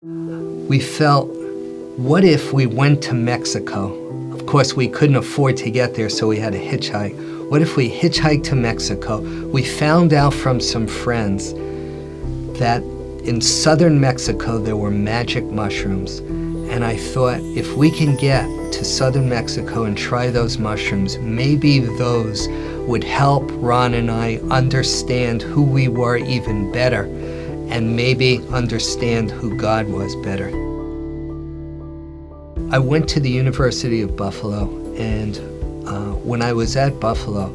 We felt, what if we went to Mexico? Of course, we couldn't afford to get there, so we had to hitchhike. What if we hitchhiked to Mexico? We found out from some friends that in southern Mexico there were magic mushrooms. And I thought, if we can get to southern Mexico and try those mushrooms, maybe those would help Ron and I understand who we were even better, and maybe understand who God was better. I went to the University of Buffalo, and when I was at Buffalo,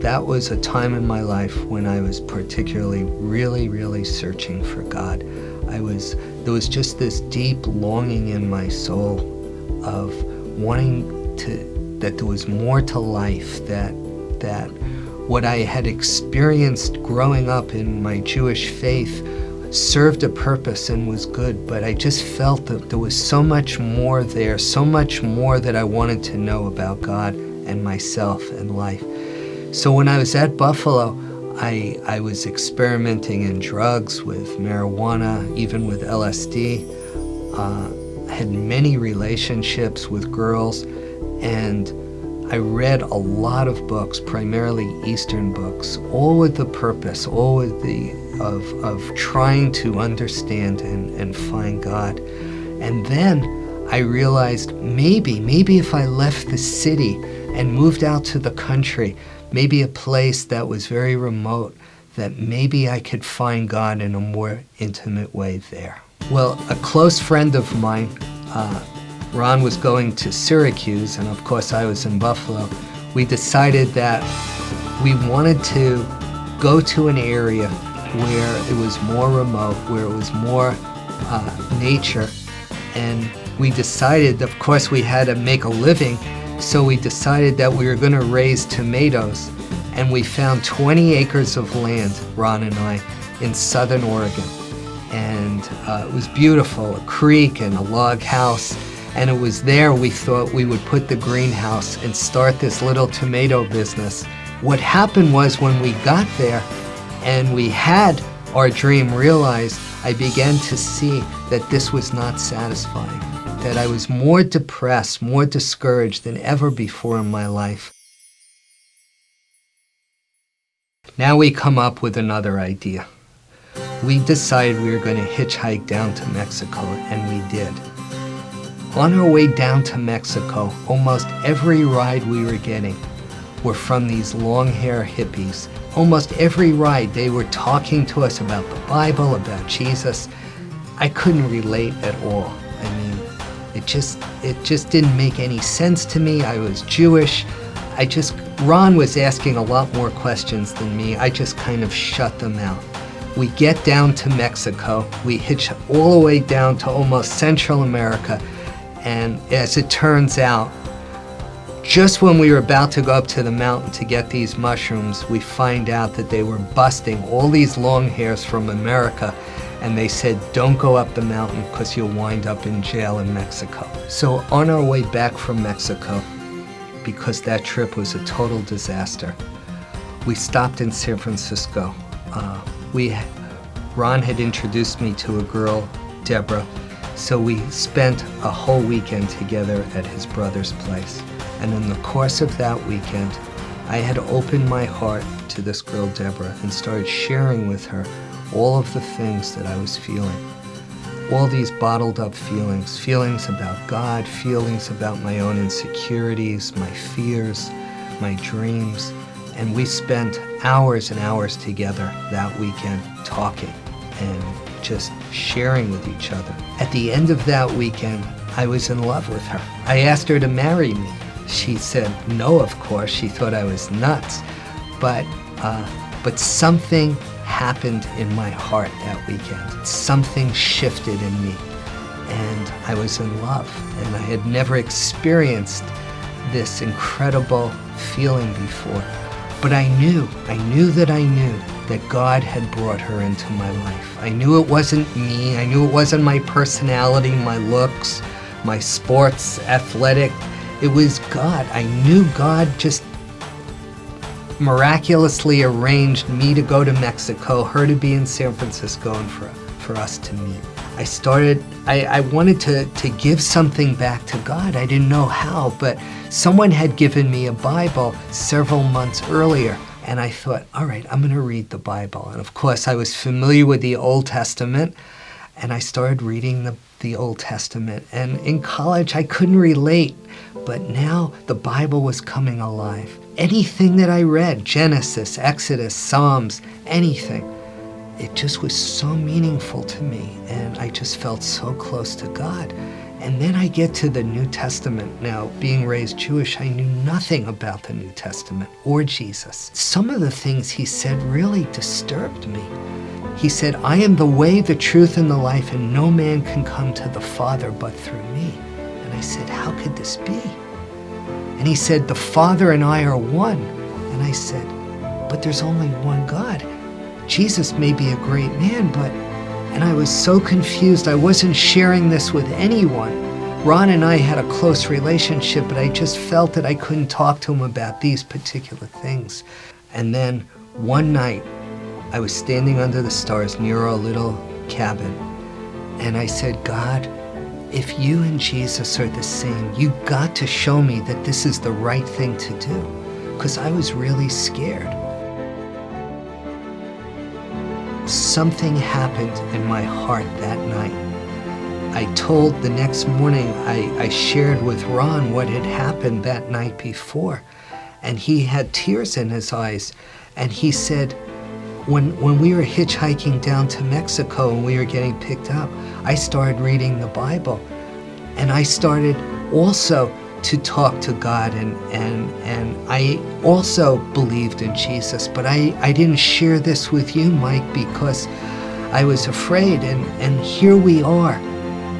that was a time in my life when I was particularly really searching for God. There was just this deep longing in my soul of wanting that there was more to life, that what I had experienced growing up in my Jewish faith served a purpose and was good, but I just felt that there was so much more there, so much more that I wanted to know about God and myself and life. So when I was at Buffalo, I was experimenting in drugs, with marijuana, even with LSD. I had many relationships with girls, and I read a lot of books, primarily Eastern books, all with the purpose, all with of trying to understand and find God. And then I realized maybe if I left the city and moved out to the country, maybe a place that was very remote, that maybe I could find God in a more intimate way there. Well, a close friend of mine, Ron, was going to Syracuse, and of course I was in Buffalo. We decided that we wanted to go to an area where it was more remote, where it was more nature, and we decided, of course, we had to make a living, so we decided that we were going to raise tomatoes, and we found 20 acres of land, Ron and I, in southern Oregon. And it was beautiful, a creek and a log house, and it was there we thought we would put the greenhouse and start this little tomato business. What happened was, when we got there and we had our dream realized, I began to see that this was not satisfying, that I was more depressed, more discouraged than ever before in my life. Now we come up with another idea. We decided we were going to hitchhike down to Mexico, and we did. On our way down to Mexico, almost every ride we were getting were from these long-hair hippies. Almost every ride they were talking to us about the Bible, about Jesus. I couldn't relate at all. I mean, it just didn't make any sense to me. I was Jewish. Ron was asking a lot more questions than me. I just kind of shut them out. We get down to Mexico. We hitch all the way down to almost Central America. And as it turns out, just when we were about to go up to the mountain to get these mushrooms, we find out that they were busting all these long hairs from America, and they said, don't go up the mountain because you'll wind up in jail in Mexico. So on our way back from Mexico, because that trip was a total disaster, we stopped in San Francisco. Ron had introduced me to a girl, Deborah, so we spent a whole weekend together at his brother's place. And in the course of that weekend, I had opened my heart to this girl, Deborah, and started sharing with her all of the things that I was feeling. All these bottled up feelings, feelings about God, feelings about my own insecurities, my fears, my dreams. And we spent hours and hours together that weekend talking and just sharing with each other. At the end of that weekend, I was in love with her. I asked her to marry me. She said no, of course. She thought I was nuts. But something happened in my heart that weekend. Something shifted in me, and I was in love. And I had never experienced this incredible feeling before. But I knew that God had brought her into my life. I knew it wasn't me. I knew it wasn't my personality, my looks, my sports, athletic. It was God. I knew God just miraculously arranged me to go to Mexico, her to be in San Francisco, and for us to meet. I wanted to give something back to God. I didn't know how, but someone had given me a Bible several months earlier, and I thought, all right, I'm going to read the Bible. And of course, I was familiar with the Old Testament, and I started reading the Old Testament. And in college, I couldn't relate, but now the Bible was coming alive. Anything that I read, Genesis, Exodus, Psalms, anything, it just was so meaningful to me, and I just felt so close to God. And then I get to the New Testament. Now, being raised Jewish, I knew nothing about the New Testament or Jesus. Some of the things he said really disturbed me. He said, I am the way, the truth, and the life, and no man can come to the Father but through me. And I said, how could this be? And he said, the Father and I are one. And I said, but there's only one God. Jesus may be a great man, but... And I was so confused. I wasn't sharing this with anyone. Ron and I had a close relationship, but I just felt that I couldn't talk to him about these particular things. And then one night, I was standing under the stars near a little cabin, and I said, God, if you and Jesus are the same, you got to show me that this is the right thing to do, because I was really scared. Something happened in my heart that night. The next morning, I shared with Ron what had happened that night before, and he had tears in his eyes, and he said, when we were hitchhiking down to Mexico and we were getting picked up, I started reading the Bible, and I started also to talk to God, and I also believed in Jesus, but I didn't share this with you, Mike, because I was afraid, and here we are,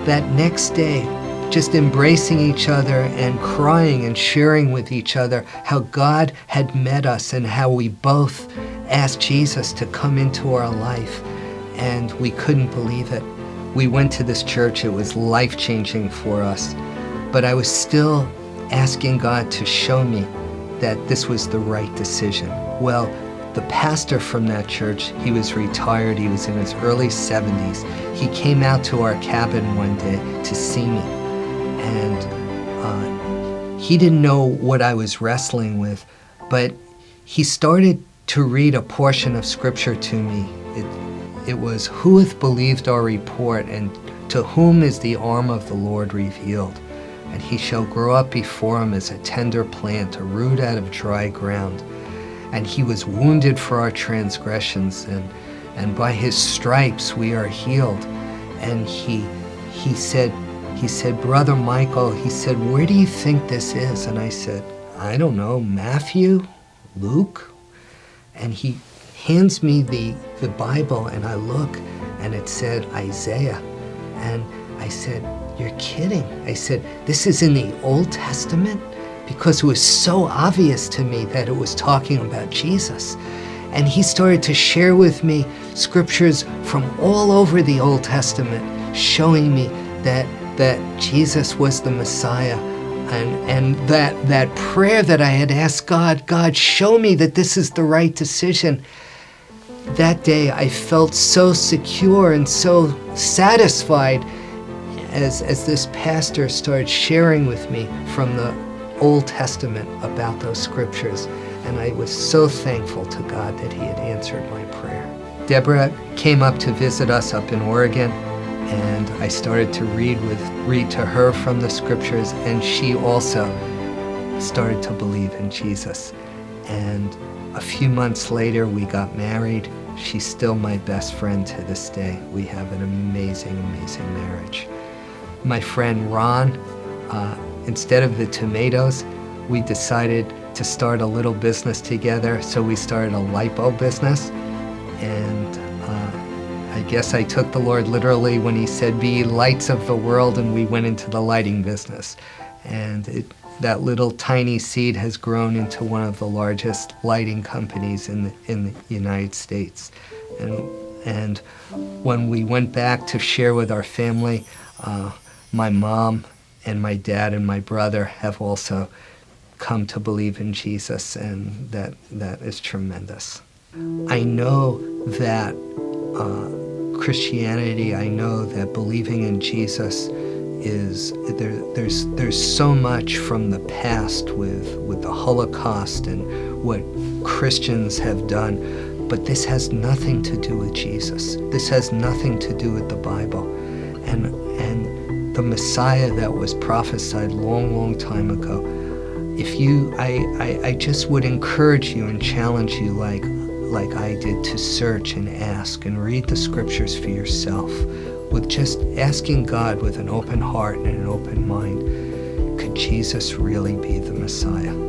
that next day, just embracing each other and crying and sharing with each other how God had met us and how we both asked Jesus to come into our life, and we couldn't believe it. We went to this church. It was life-changing for us, but I was still asking God to show me that this was the right decision. Well, the pastor from that church, he was retired. He was in his early 70s. He came out to our cabin one day to see me, and he didn't know what I was wrestling with, but he started to read a portion of scripture to me. It was, who hath believed our report, and to whom is the arm of the Lord revealed? And he shall grow up before him as a tender plant, a root out of dry ground. And he was wounded for our transgressions, and by his stripes we are healed. And he said, Brother Michael, he said, where do you think this is? And I said, I don't know, Matthew, Luke? And he hands me the Bible, and I look, and it said Isaiah. And I said, you're kidding. I said, this is in the Old Testament? Because it was so obvious to me that it was talking about Jesus. And he started to share with me scriptures from all over the Old Testament, showing me that Jesus was the Messiah. And that prayer that I had asked God, show me that this is the right decision. That day I felt so secure and so satisfied as this pastor started sharing with me from the Old Testament about those scriptures. And I was so thankful to God that he had answered my prayer. Deborah came up to visit us up in Oregon, and I started to read to her from the scriptures, and she also started to believe in Jesus. And a few months later, we got married. She's still my best friend to this day. We have an amazing, amazing marriage. My friend Ron, instead of the tomatoes, we decided to start a little business together, so we started a light bulb business. And I guess I took the Lord literally when he said, be lights of the world, and we went into the lighting business. And that little tiny seed has grown into one of the largest lighting companies in the United States. And when we went back to share with our family, my mom and my dad and my brother have also come to believe in Jesus, and that is tremendous. I know that Christianity, I know that believing in Jesus is there's so much from the past with the Holocaust and what Christians have done, but this has nothing to do with Jesus. This has nothing to do with the Bible, and the Messiah that was prophesied long time ago. I just would encourage you and challenge you like I did to search and ask and read the scriptures for yourself, with just asking God with an open heart and an open mind, could Jesus really be the Messiah?